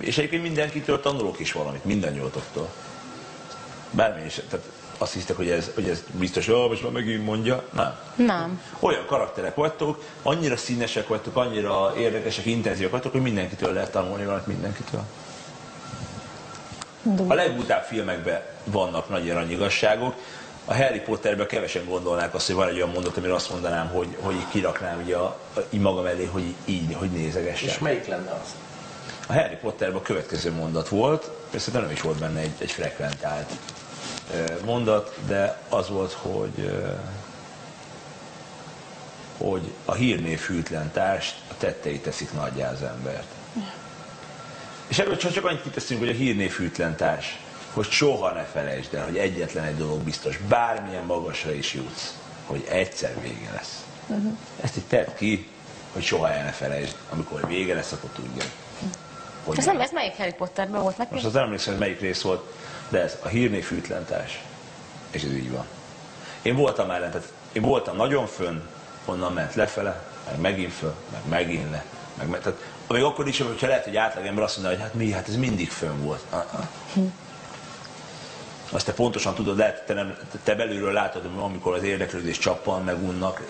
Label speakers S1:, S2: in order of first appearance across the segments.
S1: És egyébként mindenkitől tanulok is valamit, mindannyiótoktól. Bármilyen is, tehát azt hisztek, hogy ez biztos, hogy most már megint mondja. Nem.
S2: Nem.
S1: Olyan karakterek vagytok, annyira színesek vagytok, annyira érdekesek, intenzívek vagytok, hogy mindenkitől lehet tanulni valamit, mindenkitől. A legutább filmekben vannak nagy ilyen igazságok. A Harry Potterben kevesen gondolnák azt, hogy van egy olyan mondat, amire azt mondanám, hogy így kiraknám így magam elé, hogy így, hogy nézegessek.
S3: És melyik lenne az?
S1: A Harry Potterben a következő mondat volt, persze nem is volt benne egy frekventált mondat, de az volt, hogy a hírnév hűtlen társ a tettei teszik nagyjá az embert. És ebből csak annyit kiteszünk, hogy a hírnév hűtlen társ, hogy soha ne felejtsd el, hogy egyetlen egy dolog biztos, bármilyen magasra is jutsz, hogy egyszer vége lesz. Ezt így tedd ki, hogy soha el ne felejtsd, amikor vége lesz, akkor tudjad.
S2: Ez melyik Harry Potterben volt neki?
S1: Most az nem emlékszem, hogy melyik rész volt, de ez a hírnév hűtlen társ. És ez így van. Én voltam már, tehát én voltam nagyon fönn, onnan ment lefele, meg megint föl, meg megint le. Tehát, még akkor is, hogyha lehet, hogy átlagember azt mondja, hogy hát ez mindig fönn volt. Azt te pontosan tudod, lehet, te belülről látod, amikor az érdeklődés csappan, megunnak,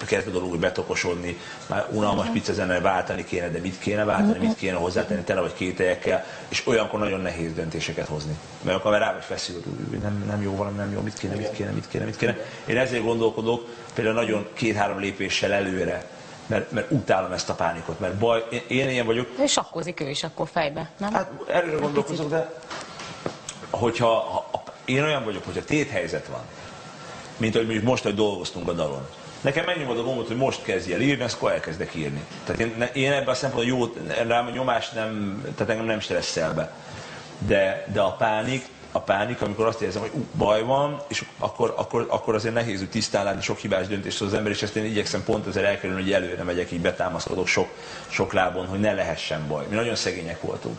S1: kezd a dolog betokosodni, már unalmas pizzazennel váltani kéne, de mit kéne váltani, mit kéne hozzátenni, tele vagy kételyekkel, és olyankor nagyon nehéz döntéseket hozni. Mert akkor rá vagy feszül, hogy nem jó valami, nem jó, mit kéne. Én ezért gondolkodok, például nagyon 2-3 lépéssel előre, mert utálom ezt a pánikot, mert baj, én ilyen vagyok.
S2: És sakkozik ő is akkor fejbe, nem?
S1: Hát előre gondolkozok, de hogyha én olyan vagyok, hogyha téthelyzet van, mint ahogy most, hogy dolgoztunk a dalon. Nekem megnyomod a gombot, hogy most kezdj el írni, akkor elkezdek írni. Tehát én ebben a szempontból jó, rám a nyomás nem, tehát engem nem stresszel be. De a pánik, amikor azt érzem, hogy baj van, és akkor azért nehéz úgy tisztán látni sok hibás döntést az ember, és ezt én igyekszem pont ezzel elkerülni, hogy előre megyek, így betámaszkodok sok lábon, hogy ne lehessen baj. Mi nagyon szegények voltunk.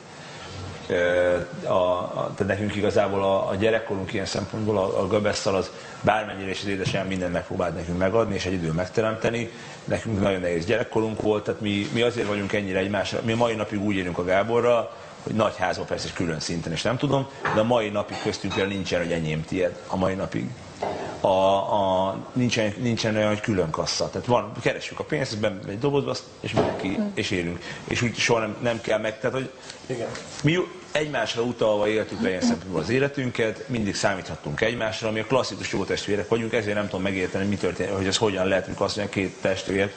S1: Tehát nekünk igazából a gyerekkorunk ilyen szempontból a Göbesszal az bármennyire is az édesanyám mindent megpróbált nekünk megadni és egy idő megteremteni. Nekünk nagyon nehéz gyerekkorunk volt, tehát mi azért vagyunk ennyire egymásra. Mi a mai napig úgy élünk a Gáborral, hogy nagy házban persze és külön szinten is nem tudom, de a mai napig köztünk például nincsen, hogy enyém tiéd, a mai napig. Nincsen olyan, hogy külön kassa. Tehát keressük a pénzt, egy dobozba, és mindenki, és élünk. És úgy soha nem kell meg, tehát hogy igen. Mi egymásra utalva éltük le ilyen szempontból az életünket, mindig számíthattunk egymásra, mi a klasszikus jó testvérek vagyunk, ezért nem tudom megérteni, mi történik, hogy ez hogyan lehet, amikor azt mondja két testvér,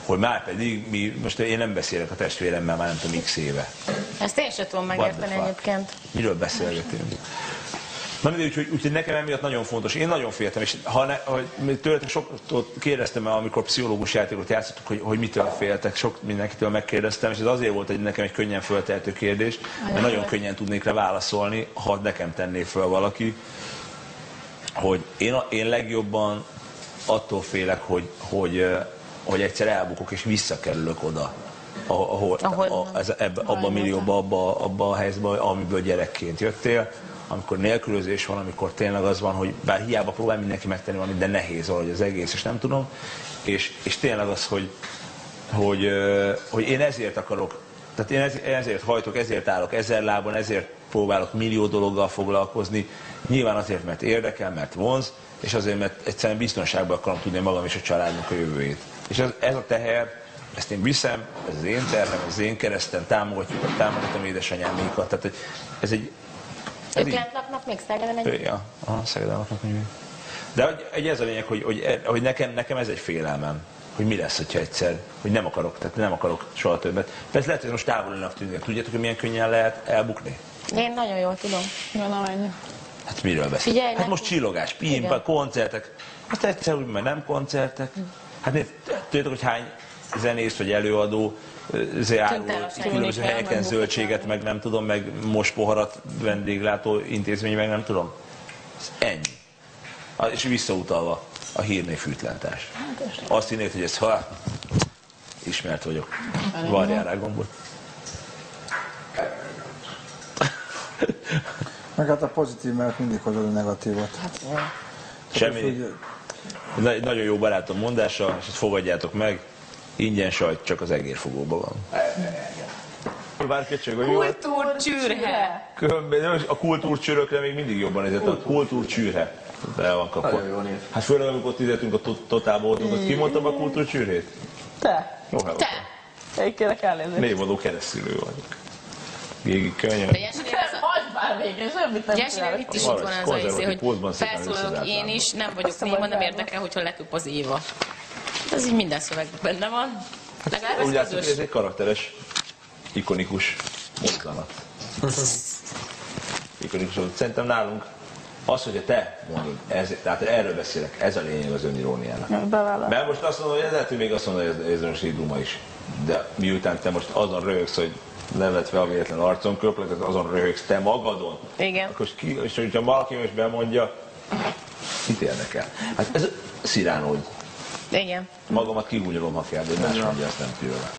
S1: hogy már pedig most én nem beszélek a testvéremmel már nem tudom x éve.
S2: Ezt én sem tudom megérteni egyébként.
S1: Miről beszélgetünk? Na mindegy, úgyhogy nekem emiatt nagyon fontos. Én nagyon féltem, és tőletek sokat kérdeztem el, amikor pszichológus játékot játszottuk, hogy mitől féltek, sok mindenkitől megkérdeztem, és ez azért volt nekem egy könnyen föltehető kérdés, mert nagyon könnyen tudnék rá válaszolni, ha nekem tenné föl valaki, hogy én legjobban attól félek, hogy egyszer elbukok és visszakerülök oda, abba a millióba, abba a helyzetbe, amiből gyerekként jöttél, amikor nélkülözés van, amikor tényleg az van, hogy bár hiába próbál mindenki megtenni valamit, de nehéz valahogy az egész, és nem tudom. És tényleg az, hogy én ezért akarok, tehát én ezért hajtok, ezért állok ezer lábon, ezért próbálok millió dologgal foglalkozni, nyilván azért, mert érdekel, mert vonz, és azért, mert egyszerűen biztonságban akarom tudni magam és a családnak a jövőjét. És ez a teher, ezt én viszem, ez az én terhem, ez az én keresztem, támogatom édesanyámékat, tehát ez egy
S2: ők lent laknak még Szegeden együtt?
S1: Ja, Szegeden laknak még. De ez a lényeg, hogy nekem ez egy félelmem, hogy mi lesz, hogyha egyszer, hogy nem akarok soha többet. Persze lehet, hogy most távolinak tűnnek. Tudjátok, hogy milyen könnyen lehet elbukni?
S2: Én nagyon jól tudom.
S1: Hát miről beszélünk? Hát most csillogás, pimpa, koncertek. Hát egyszer úgy, mert nem koncertek. Hát tudjátok, hogy hány zenész vagy előadó különböző helyeken zöldséget, meg nem tudom, meg mospoharat, vendéglátó intézmény, meg nem tudom. Ez ennyi. És visszautalva a hírnév hűtlentárs. Azt hinnéd, hogy ez ismert vagyok. Varjál rá gombot.
S4: Meg hát a pozitív mellett mindig hozod a negatívot.
S1: Semmi. Nagyon jó barátom mondása, és ezt fogadjátok meg. Ingyen sajt csak az egérfogóban van. Várj, köcsög, hogy mi volt?
S2: Kultúrcsürhe.
S1: Különben a kultúrcsőrökre még mindig jobban nézett, a kultúrcsűrhe. De van kapva.
S3: Nagyon jó név.
S1: Hát főleg amikor fizetünk a totálba voltunk, hogy ki mondta a kultúrcsűrhét?
S3: Te!
S1: Jó, hát
S2: Te!
S3: Én kérek elnézést.
S1: névadó keresztülő vagyok. Gégi könnyen.
S2: De Jesinél ez a...
S3: Hagyd már végre, semmit nem
S2: Jesinél
S3: csinálok.
S2: itt is itt van az a
S1: Konzervatív
S2: izé, hogy
S1: pózban szépen
S2: felszólalok
S1: összezártálom.
S2: én is, nem vagyok néma, nem érdekel, hogyha leküp az Éva. Ez így minden szövegben benne van. Legalább
S1: Úgy
S2: ez
S1: látszik, hogy
S2: közös.
S1: ez egy karakteres, ikonikus mozzanat. Ikonikus. Szerintem nálunk az, hogy te mondod, tehát erről beszélek, ez a lényeg az öniróniának.
S3: Bevállalom.
S1: Mert most azt mondom, hogy lehet, hogy még azt mondom, hogy ez most egy duma is. De miután te most azon röhögsz, hogy nem vett fel a véletlen arcon, köplet, azon röhögsz te magadon.
S2: Igen.
S1: Akkor és hogyha valaki most bemondja, mit érdekel? Hát ez sziránógy.
S2: Igen.
S1: Magamat kihúnyolom, ha kell, de más mondja, azt nem tőle.